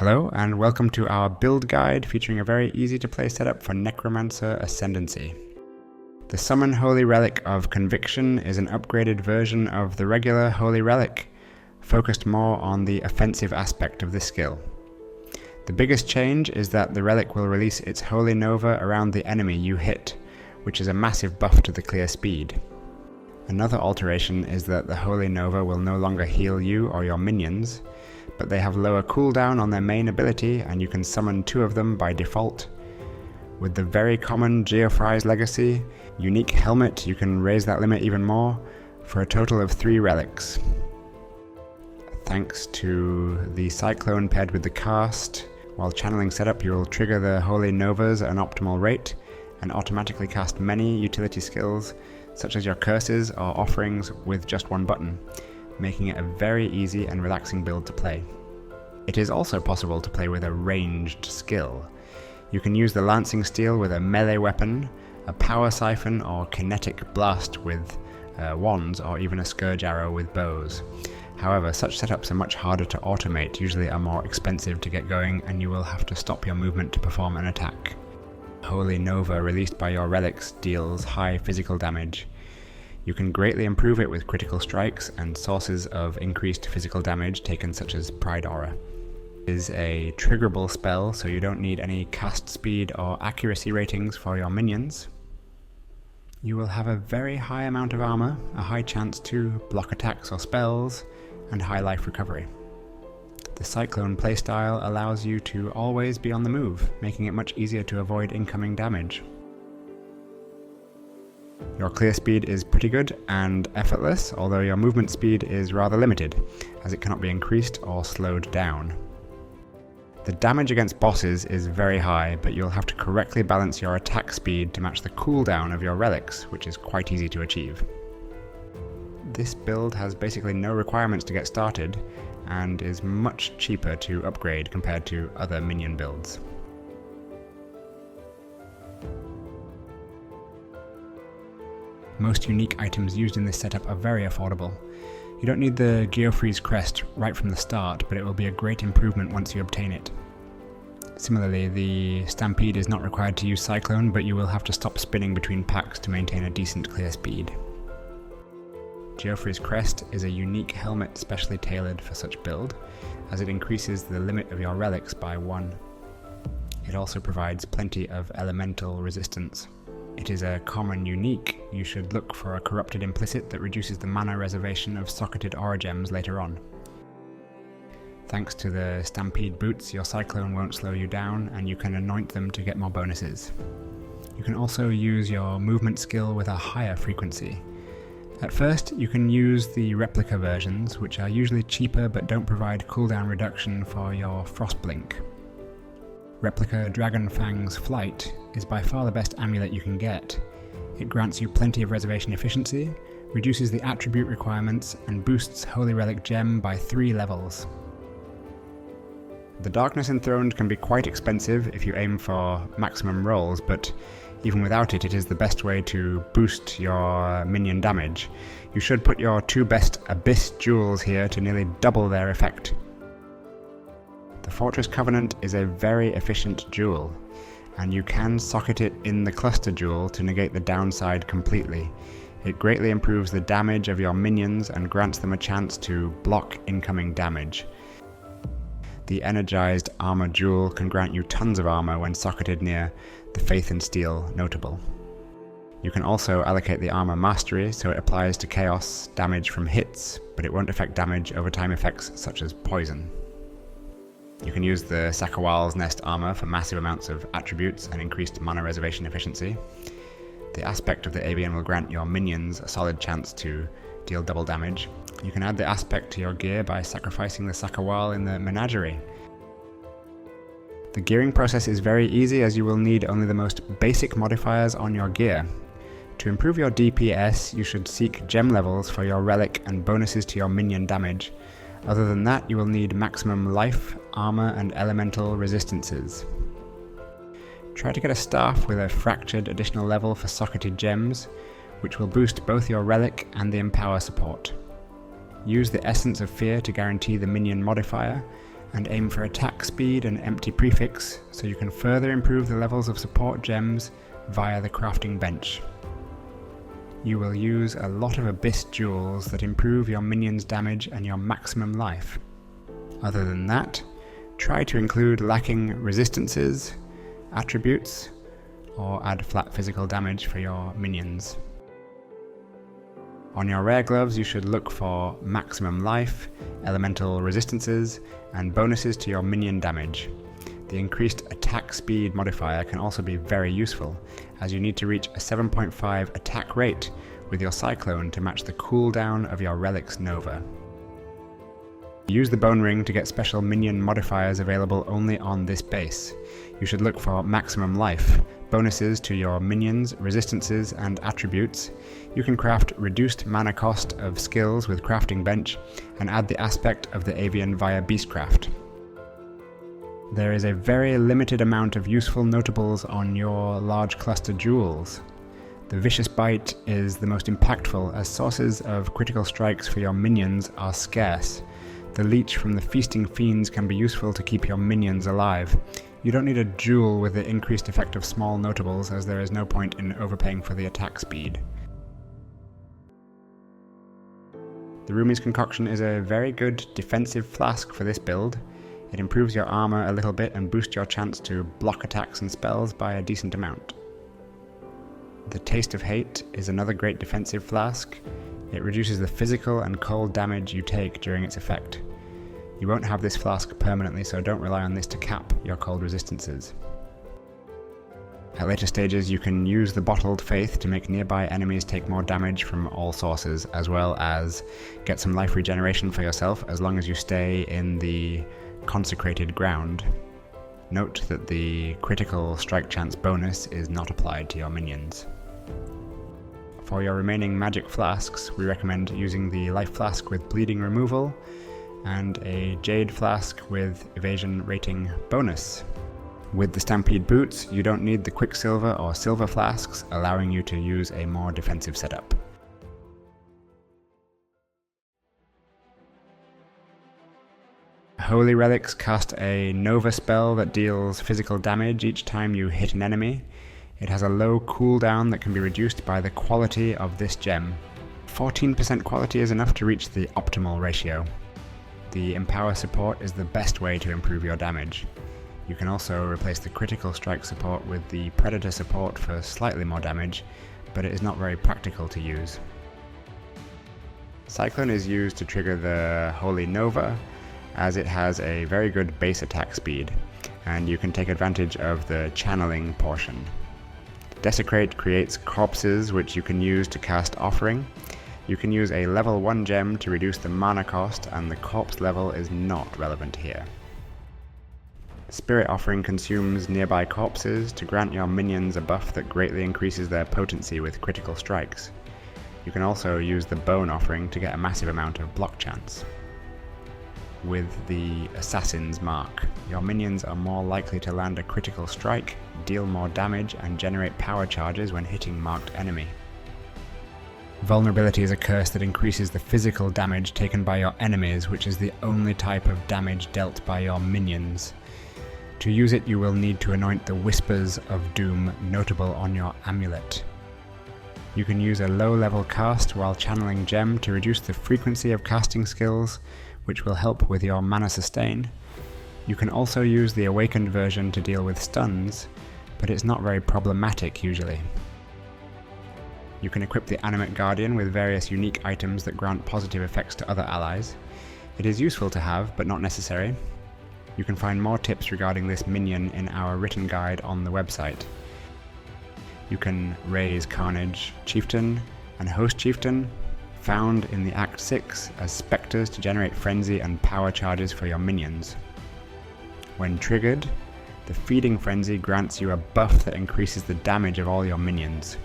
Hello and welcome to our build guide featuring a very easy to play setup for Necromancer Ascendancy. The Summon Holy Relic of Conviction is an upgraded version of the regular Holy Relic, focused more on the offensive aspect of this skill. The biggest change is that the relic will release its Holy Nova around the enemy you hit, which is a massive buff to the clear speed. Another alteration is that the Holy Nova will no longer heal you or your minions, but they have lower cooldown on their main ability and you can summon 2 of them by default. With the very common Geoffrey's Legacy unique helmet, you can raise that limit even more for a total of 3 relics. Thanks to the Cyclone paired with the cast, while channeling setup you will trigger the Holy Novas at an optimal rate and automatically cast many utility skills such as your curses or offerings with just one button, making it a very easy and relaxing build to play. It is also possible to play with a ranged skill. You can use the Lancing Steel with a melee weapon, a Power Siphon or Kinetic Blast with wands, or even a Scourge Arrow with bows. However, such setups are much harder to automate, usually are more expensive to get going, and you will have to stop your movement to perform an attack. Holy Nova released by your relics deals high physical damage. You can greatly improve it with critical strikes and sources of increased physical damage taken such as Pride Aura. It is a triggerable spell, so you don't need any cast speed or accuracy ratings for your minions. You will have a very high amount of armor, a high chance to block attacks or spells, and high life recovery. The Cyclone playstyle allows you to always be on the move, making it much easier to avoid incoming damage. Your clear speed is pretty good and effortless, although your movement speed is rather limited, as it cannot be increased or slowed down. The damage against bosses is very high, but you'll have to correctly balance your attack speed to match the cooldown of your relics, which is quite easy to achieve. This build has basically no requirements to get started, and is much cheaper to upgrade compared to other minion builds. Most unique items used in this setup are very affordable. You don't need the Geoffrey's Crest right from the start, but it will be a great improvement once you obtain it. Similarly, the Stampede is not required to use Cyclone, but you will have to stop spinning between packs to maintain a decent clear speed. Geoffrey's Crest is a unique helmet specially tailored for such build, as it increases the limit of your relics by 1. It also provides plenty of elemental resistance. It is a common unique. You should look for a Corrupted Implicit that reduces the mana reservation of socketed Aura Gems later on. Thanks to the Stampede boots, your Cyclone won't slow you down, and you can anoint them to get more bonuses. You can also use your movement skill with a higher frequency. At first, you can use the replica versions, which are usually cheaper but don't provide cooldown reduction for your Frostblink. Replica Dragonfang's Flight is by far the best amulet you can get. It grants you plenty of reservation efficiency, reduces the attribute requirements, and boosts Holy Relic Gem by 3 levels. The Darkness Enthroned can be quite expensive if you aim for maximum rolls, but even without it, it is the best way to boost your minion damage. You should put your 2 best Abyss jewels here to nearly double their effect. The Fortress Covenant is a very efficient jewel, and you can socket it in the Cluster Jewel to negate the downside completely. It greatly improves the damage of your minions and grants them a chance to block incoming damage. The Energized Armor Jewel can grant you tons of armor when socketed near the Faith and Steel notable. You can also allocate the Armor Mastery so it applies to chaos damage from hits, but it won't affect damage over time effects such as poison. You can use the Sakawal's Nest armor for massive amounts of attributes and increased mana reservation efficiency. The aspect of the Avian will grant your minions a solid chance to deal double damage. You can add the aspect to your gear by sacrificing the Sakawal in the Menagerie. The gearing process is very easy, as you will need only the most basic modifiers on your gear. To improve your DPS, you should seek gem levels for your relic and bonuses to your minion damage. Other than that, you will need maximum life, armor, and elemental resistances. Try to get a staff with a fractured additional level for socketed gems, which will boost both your relic and the empower support. Use the Essence of Fear to guarantee the minion modifier, and aim for attack speed and empty prefix so you can further improve the levels of support gems via the crafting bench. You will use a lot of Abyss jewels that improve your minions' damage and your maximum life. Other than that, try to include lacking resistances, attributes, or add flat physical damage for your minions. On your rare gloves, you should look for maximum life, elemental resistances, and bonuses to your minion damage. The increased attack speed modifier can also be very useful, as you need to reach a 7.5 attack rate with your Cyclone to match the cooldown of your Relic's Nova. Use the Bone Ring to get special minion modifiers available only on this base. You should look for maximum life, bonuses to your minions, resistances, and attributes. You can craft reduced mana cost of skills with Crafting Bench, and add the aspect of the Avian via Beastcraft. There is a very limited amount of useful notables on your large cluster jewels. The Vicious Bite is the most impactful, as sources of critical strikes for your minions are scarce. The Leech from the Feasting Fiends can be useful to keep your minions alive. You don't need a jewel with the increased effect of small notables, as there is no point in overpaying for the attack speed. The Rumi's Concoction is a very good defensive flask for this build. It improves your armor a little bit and boosts your chance to block attacks and spells by a decent amount. The Taste of Hate is another great defensive flask. It reduces the physical and cold damage you take during its effect. You won't have this flask permanently, so don't rely on this to cap your cold resistances. At later stages, you can use the Bottled Faith to make nearby enemies take more damage from all sources, as well as get some life regeneration for yourself as long as you stay in the Consecrated Ground. Note that the critical strike chance bonus is not applied to your minions. For your remaining magic flasks, we recommend using the Life Flask with Bleeding Removal, and a Jade Flask with Evasion Rating bonus. With the Stampede Boots, you don't need the Quicksilver or Silver Flasks, allowing you to use a more defensive setup. Holy Relics cast a Nova spell that deals physical damage each time you hit an enemy. It has a low cooldown that can be reduced by the quality of this gem. 14% quality is enough to reach the optimal ratio. The Empower support is the best way to improve your damage. You can also replace the critical strike support with the Predator support for slightly more damage, but it is not very practical to use. Cyclone is used to trigger the Holy Nova, as it has a very good base attack speed, and you can take advantage of the channeling portion. Desecrate creates corpses which you can use to cast Offering. You can use a level 1 gem to reduce the mana cost, and the corpse level is not relevant here. Spirit Offering consumes nearby corpses to grant your minions a buff that greatly increases their potency with critical strikes. You can also use the Bone Offering to get a massive amount of block chance. With the Assassin's Mark, your minions are more likely to land a critical strike, deal more damage, and generate power charges when hitting marked enemy. Vulnerability is a curse that increases the physical damage taken by your enemies, which is the only type of damage dealt by your minions. To use it, you will need to anoint the Whispers of Doom notable on your amulet. You can use a low-level cast while channeling gem to reduce the frequency of casting skills, which will help with your mana sustain. You can also use the awakened version to deal with stuns, but it's not very problematic usually. You can equip the Animate Guardian with various unique items that grant positive effects to other allies. It is useful to have, but not necessary. You can find more tips regarding this minion in our written guide on the website. You can raise Carnage Chieftain and Host Chieftain, found in the Act 6 as spectres to generate frenzy and power charges for your minions. When triggered, the Feeding Frenzy grants you a buff that increases the damage of all your minions.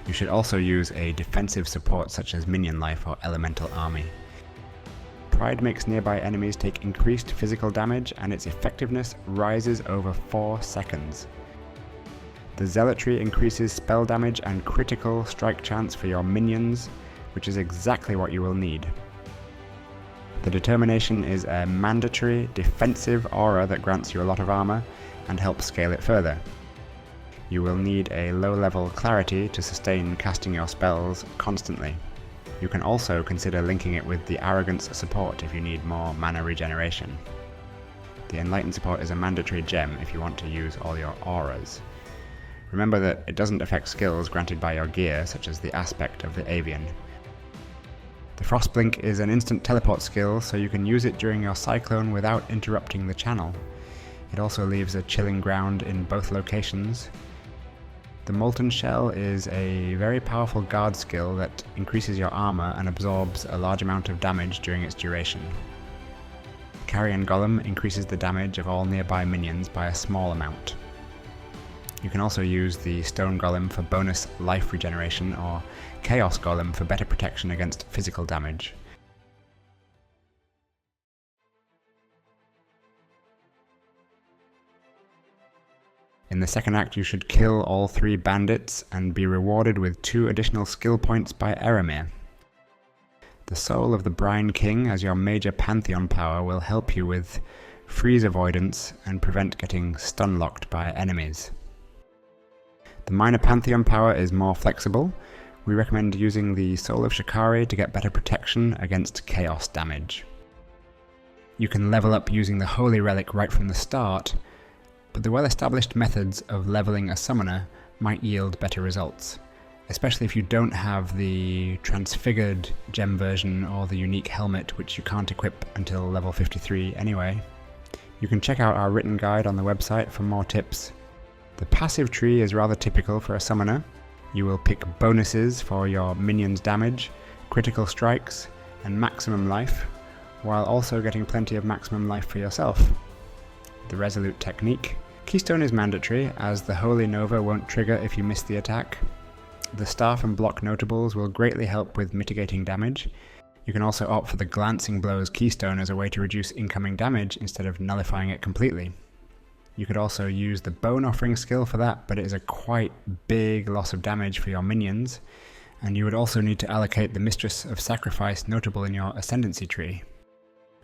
You should also use a defensive support such as Minion Life or Elemental Army. Pride makes nearby enemies take increased physical damage, and its effectiveness rises over 4 seconds. The Zealotry increases spell damage and critical strike chance for your minions, which is exactly what you will need. The Determination is a mandatory defensive aura that grants you a lot of armor and helps scale it further. You will need a low-level Clarity to sustain casting your spells constantly. You can also consider linking it with the Arrogance support if you need more mana regeneration. The Enlighten support is a mandatory gem if you want to use all your auras. Remember that it doesn't affect skills granted by your gear, such as the aspect of the Avian. The Frostblink is an instant teleport skill, so you can use it during your cyclone without interrupting the channel. It also leaves a chilling ground in both locations. The Molten Shell is a very powerful guard skill that increases your armor and absorbs a large amount of damage during its duration. Carrion Golem increases the damage of all nearby minions by a small amount. You can also use the Stone Golem for bonus life regeneration, or Chaos Golem for better protection against physical damage. In the second act you should kill all 3 bandits and be rewarded with 2 additional skill points by Eramir. The Soul of the Brine King as your major Pantheon power will help you with freeze avoidance and prevent getting stun-locked by enemies. The minor Pantheon power is more flexible. We recommend using the Soul of Shikari to get better protection against chaos damage. You can level up using the Holy Relic right from the start, but the well-established methods of leveling a summoner might yield better results, especially if you don't have the transfigured gem version or the unique helmet, which you can't equip until level 53 anyway. You can check out our written guide on the website for more tips. The passive tree is rather typical for a summoner. You will pick bonuses for your minions' damage, critical strikes, and maximum life, while also getting plenty of maximum life for yourself. The Resolute technique. Keystone is mandatory, as the Holy Nova won't trigger if you miss the attack. The Staff and Block notables will greatly help with mitigating damage. You can also opt for the Glancing Blows Keystone as a way to reduce incoming damage instead of nullifying it completely. You could also use the Bone Offering skill for that, but it is a quite big loss of damage for your minions, and you would also need to allocate the Mistress of Sacrifice notable in your Ascendancy tree.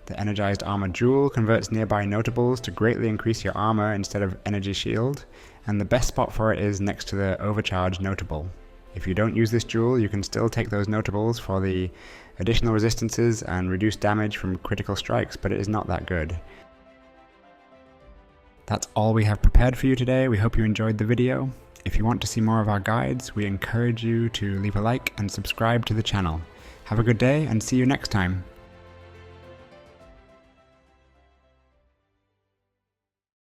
The Energized Armor Jewel converts nearby notables to greatly increase your armor instead of Energy Shield, and the best spot for it is next to the Overcharge notable. If you don't use this jewel, you can still take those notables for the additional resistances and reduce damage from critical strikes, but it is not that good. That's all we have prepared for you today. We hope you enjoyed the video. If you want to see more of our guides, we encourage you to leave a like and subscribe to the channel. Have a good day and see you next time.